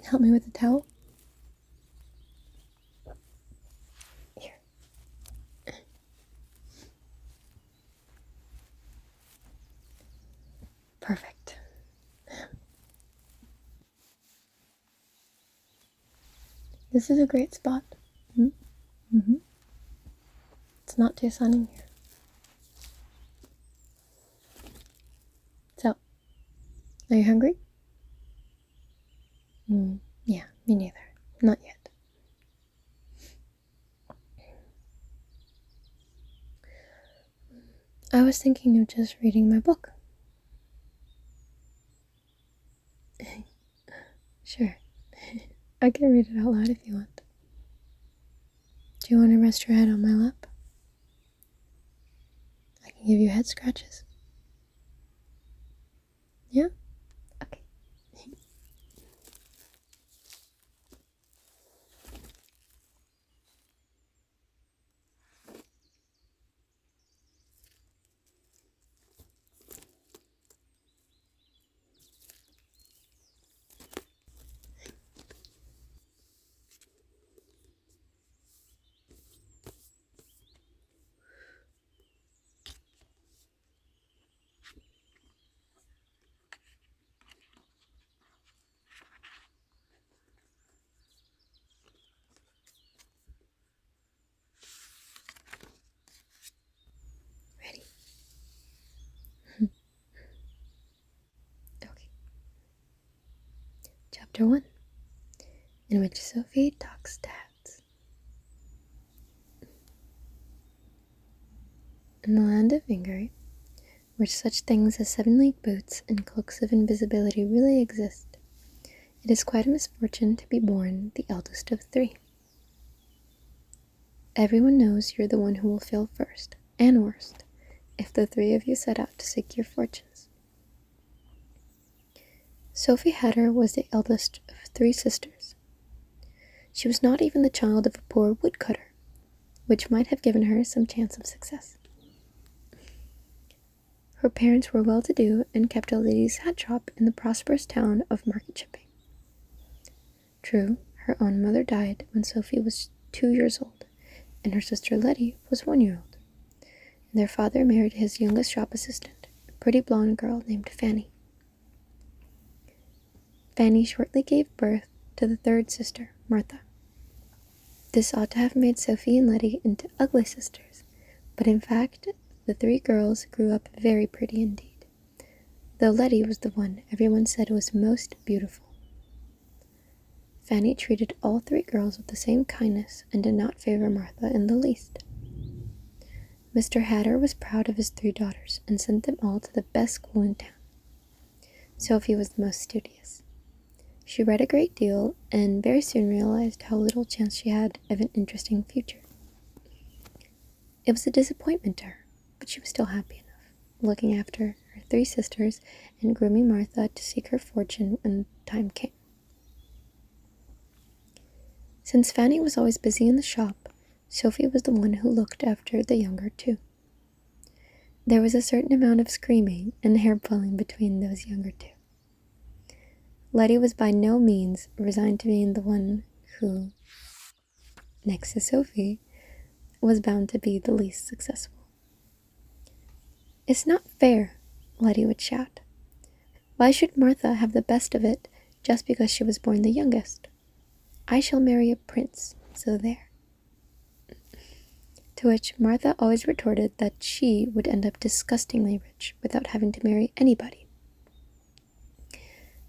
Help me with the towel. Here. Perfect. This is a great spot. Mm-hmm. It's not too sunny here. So, are you hungry? Yeah, me neither. Not yet. I was thinking of just reading my book. Sure. I can read it out loud if you want. Do you want to rest your head on my lap? I can give you head scratches. Yeah? Okay. Ready? Okay. Chapter 1, in which Sophie talks to hats. In the land of Ingary, where such things as 7-league boots and cloaks of invisibility really exist, it is quite a misfortune to be born the eldest of 3. Everyone knows you're the one who will fail first and worst if the 3 of you set out to seek your fortunes. Sophie Hatter was the eldest of 3 sisters. She was not even the child of a poor woodcutter, which might have given her some chance of success. Her parents were well-to-do and kept a lady's hat shop in the prosperous town of Market Shipping. True, her own mother died when Sophie was 2 years old, and her sister Letty was 1 year old. And their father married his youngest shop assistant, a pretty blonde girl named Fanny. Fanny shortly gave birth to the 3rd sister, Martha. This ought to have made Sophie and Letty into ugly sisters, but in fact, the 3 girls grew up very pretty indeed, though Letty was the one everyone said was most beautiful. Fanny treated all 3 girls with the same kindness and did not favor Martha in the least. Mr. Hatter was proud of his 3 daughters and sent them all to the best school in town. Sophie was the most studious. She read a great deal and very soon realized how little chance she had of an interesting future. It was a disappointment to her, but she was still happy enough, looking after her 3 sisters and grooming Martha to seek her fortune when time came. Since Fanny was always busy in the shop, Sophie was the one who looked after the younger 2. There was a certain amount of screaming and hair-pulling between those younger 2. Letty was by no means resigned to being the one who, next to Sophie, was bound to be the least successful. "It's not fair," Letty would shout. "Why should Martha have the best of it just because she was born the youngest? I shall marry a prince, so there." To which Martha always retorted that she would end up disgustingly rich without having to marry anybody.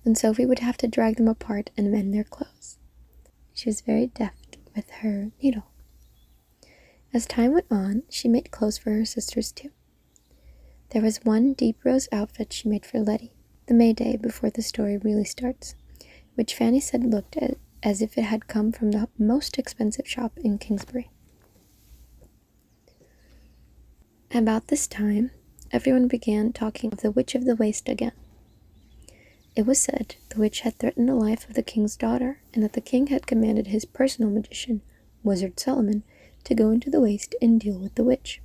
Then Sophie would have to drag them apart and mend their clothes. She was very deft with her needle. As time went on, she made clothes for her sisters too. There was one deep rose outfit she made for Letty, the May Day before the story really starts, which Fanny said looked as if it had come from the most expensive shop in Kingsbury. About this time, everyone began talking of the Witch of the Waste again. It was said the witch had threatened the life of the king's daughter, and that the king had commanded his personal magician, Wizard Solomon, to go into the waste and deal with the witch.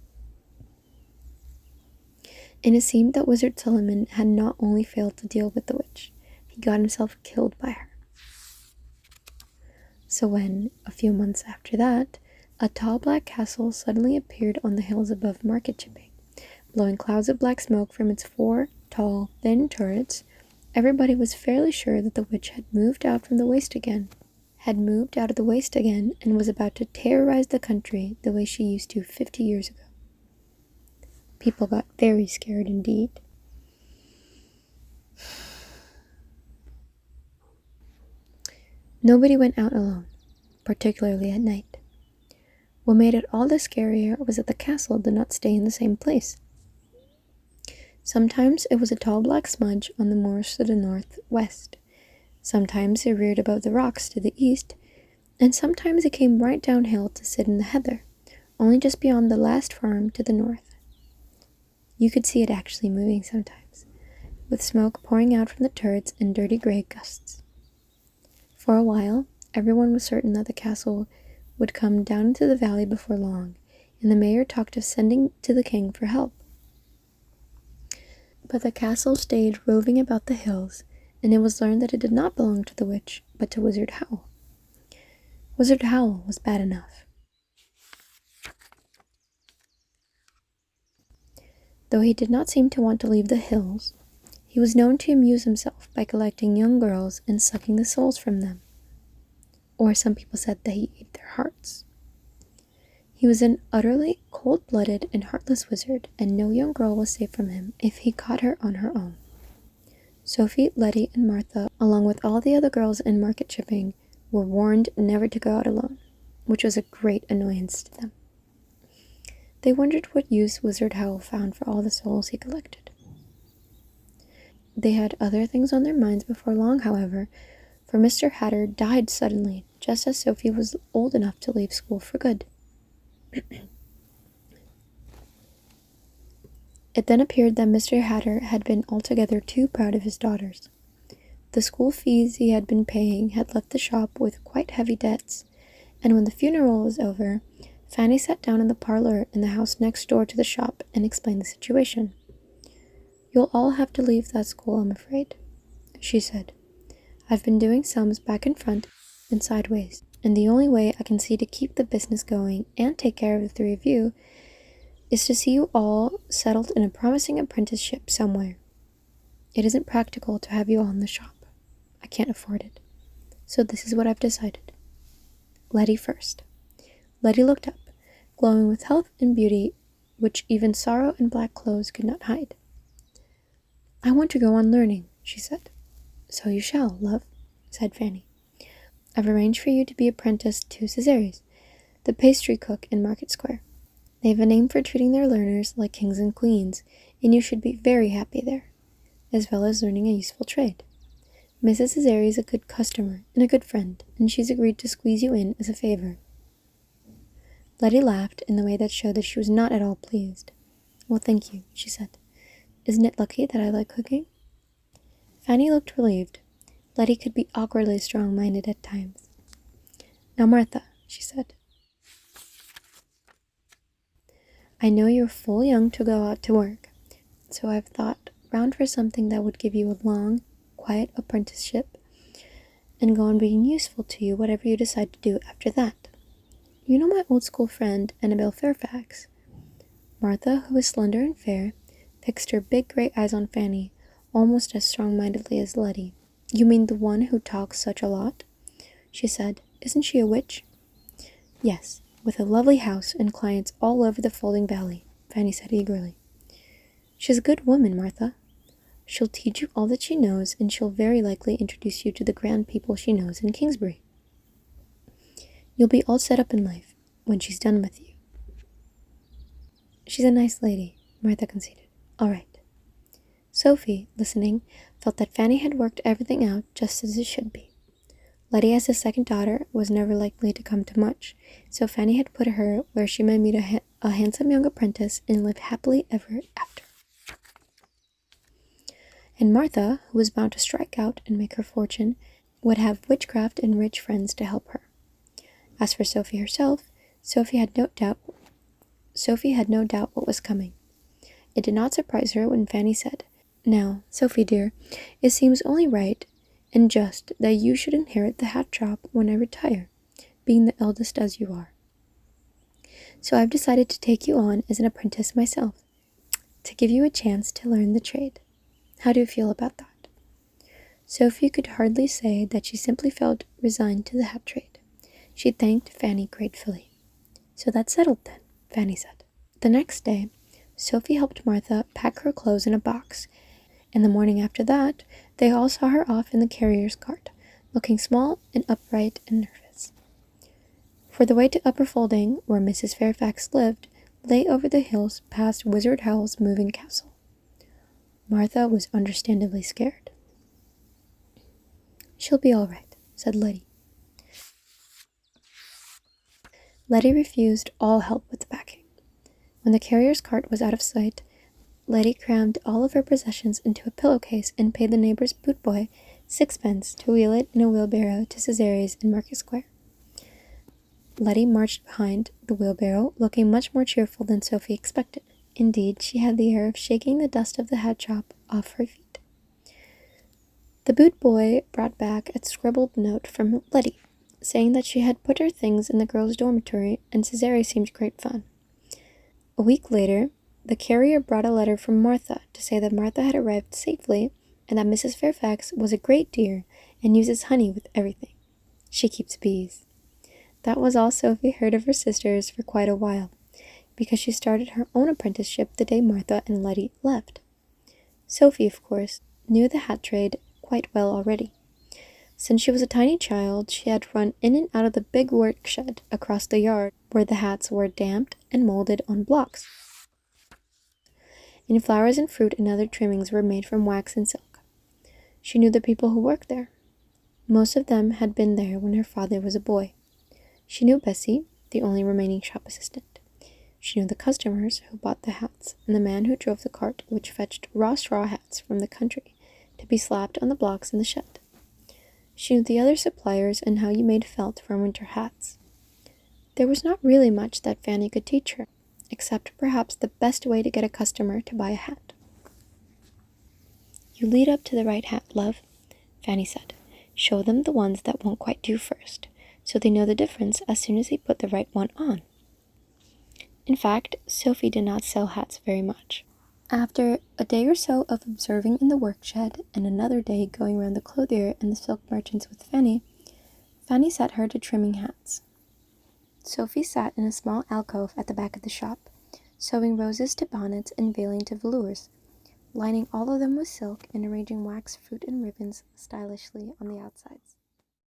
And it seemed that Wizard Solomon had not only failed to deal with the witch, he got himself killed by her. So when, a few months after that, a tall black castle suddenly appeared on the hills above Market Chipping, blowing clouds of black smoke from its 4 tall, thin turrets, everybody was fairly sure that the witch had moved out of the waste again, and was about to terrorize the country the way she used to 50 years ago. People got very scared indeed. Nobody went out alone, particularly at night. What made it all the scarier was that the castle did not stay in the same place. Sometimes it was a tall black smudge on the moors to the northwest. Sometimes it reared above the rocks to the east, and sometimes it came right downhill to sit in the heather, only just beyond the last farm to the north. You could see it actually moving sometimes, with smoke pouring out from the turrets in dirty gray gusts. For a while, everyone was certain that the castle would come down into the valley before long, and the mayor talked of sending to the king for help. But the castle stayed roving about the hills, and it was learned that it did not belong to the witch, but to Wizard Howl. Wizard Howl was bad enough. Though he did not seem to want to leave the hills, he was known to amuse himself by collecting young girls and sucking the souls from them. Or some people said that he ate their hearts. He was an utterly cold-blooded and heartless wizard, and no young girl was safe from him if he caught her on her own. Sophie, Letty, and Martha, along with all the other girls in Market Chipping, were warned never to go out alone, which was a great annoyance to them. They wondered what use Wizard Howl found for all the souls he collected. They had other things on their minds before long, however, for Mr. Hatter died suddenly, just as Sophie was old enough to leave school for good. It then appeared that Mr. Hatter had been altogether too proud of his daughters. The school fees he had been paying had left the shop with quite heavy debts, and when the funeral was over, Fanny sat down in the parlor in the house next door to the shop and explained the situation. "You'll all have to leave that school, I'm afraid," she said. "I've been doing sums back and front and sideways, and the only way I can see to keep the business going and take care of the 3 of you is to see you all settled in a promising apprenticeship somewhere. It isn't practical to have you all in the shop. I can't afford it. So this is what I've decided. Letty first." Letty looked up, glowing with health and beauty which even sorrow and black clothes could not hide. "I want to go on learning," she said. "So you shall, love," said Fanny. "I've arranged for you to be apprenticed to Cesares, the pastry cook in Market Square. They have a name for treating their learners like kings and queens, and you should be very happy there, as well as learning a useful trade. Mrs. Cesares is a good customer and a good friend, and she's agreed to squeeze you in as a favor." Letty laughed in the way that showed that she was not at all pleased. "Well, thank you," she said. "Isn't it lucky that I like cooking?" Fanny looked relieved. Letty could be awkwardly strong-minded at times. "Now, Martha," she said, "I know you're full young to go out to work, so I've thought round for something that would give you a long, quiet apprenticeship and go on being useful to you whatever you decide to do after that. You know my old school friend, Annabelle Fairfax?" Martha, who was slender and fair, fixed her big gray eyes on Fanny, almost as strong-mindedly as Letty. "You mean the one who talks such a lot?" she said. "Isn't she a witch?" "Yes, with a lovely house and clients all over the Folding Valley," Fanny said eagerly. "She's a good woman, Martha. She'll teach you all that she knows, and she'll very likely introduce you to the grand people she knows in Kingsbury. You'll be all set up in life when she's done with you." "She's a nice lady," Martha conceded. "All right." Sophie, listening, felt that Fanny had worked everything out just as it should be. Letty, as the second daughter, was never likely to come to much, so Fanny had put her where she might meet a handsome young apprentice and live happily ever after. And Martha, who was bound to strike out and make her fortune, would have witchcraft and rich friends to help her. As for Sophie herself, Sophie had no doubt what was coming. It did not surprise her when Fanny said, "Now, Sophie dear, it seems only right and just that you should inherit the hat shop when I retire, being the eldest as you are. So I've decided to take you on as an apprentice myself, to give you a chance to learn the trade. How do you feel about that?" Sophie could hardly say that she simply felt resigned to the hat trade. She thanked Fanny gratefully. "So that's settled then," Fanny said. The next day, Sophie helped Martha pack her clothes in a box, and the morning after that, they all saw her off in the carrier's cart, looking small and upright and nervous. For the way to Upper Folding, where Mrs. Fairfax lived, lay over the hills past Wizard Howl's moving castle. Martha was understandably scared. "She'll be all right," said Letty. Letty refused all help with the packing. When the carrier's cart was out of sight, Letty crammed all of her possessions into a pillowcase and paid the neighbor's boot boy 6 pence to wheel it in a wheelbarrow to Cesare's in Market Square. Letty marched behind the wheelbarrow, looking much more cheerful than Sophie expected. Indeed, she had the air of shaking the dust of the hat shop off her feet. The boot boy brought back a scribbled note from Letty, saying that she had put her things in the girls' dormitory and Cesare seemed great fun. A week later, the carrier brought a letter from Martha to say that Martha had arrived safely and that Mrs. Fairfax was a great dear and uses honey with everything. She keeps bees. That was all Sophie heard of her sisters for quite a while, because she started her own apprenticeship the day Martha and Letty left. Sophie, of course, knew the hat trade quite well already. Since she was a tiny child, she had run in and out of the big work shed across the yard where the hats were damped and molded on blocks. And flowers and fruit and other trimmings were made from wax and silk. She knew the people who worked there. Most of them had been there when her father was a boy. She knew Bessie, the only remaining shop assistant. She knew the customers who bought the hats and the man who drove the cart which fetched raw straw hats from the country to be slapped on the blocks in the shed. She knew the other suppliers and how you made felt from winter hats. There was not really much that Fanny could teach her, except perhaps the best way to get a customer to buy a hat. "You lead up to the right hat, love," Fanny said. "Show them the ones that won't quite do first, so they know the difference as soon as they put the right one on." In fact, Sophie did not sell hats very much. After a day or so of observing in the work shed and another day going round the clothier and the silk merchants with Fanny set her to trimming hats. Sophie sat in a small alcove at the back of the shop, sewing roses to bonnets and veiling to velours, lining all of them with silk and arranging wax, fruit, and ribbons stylishly on the outsides.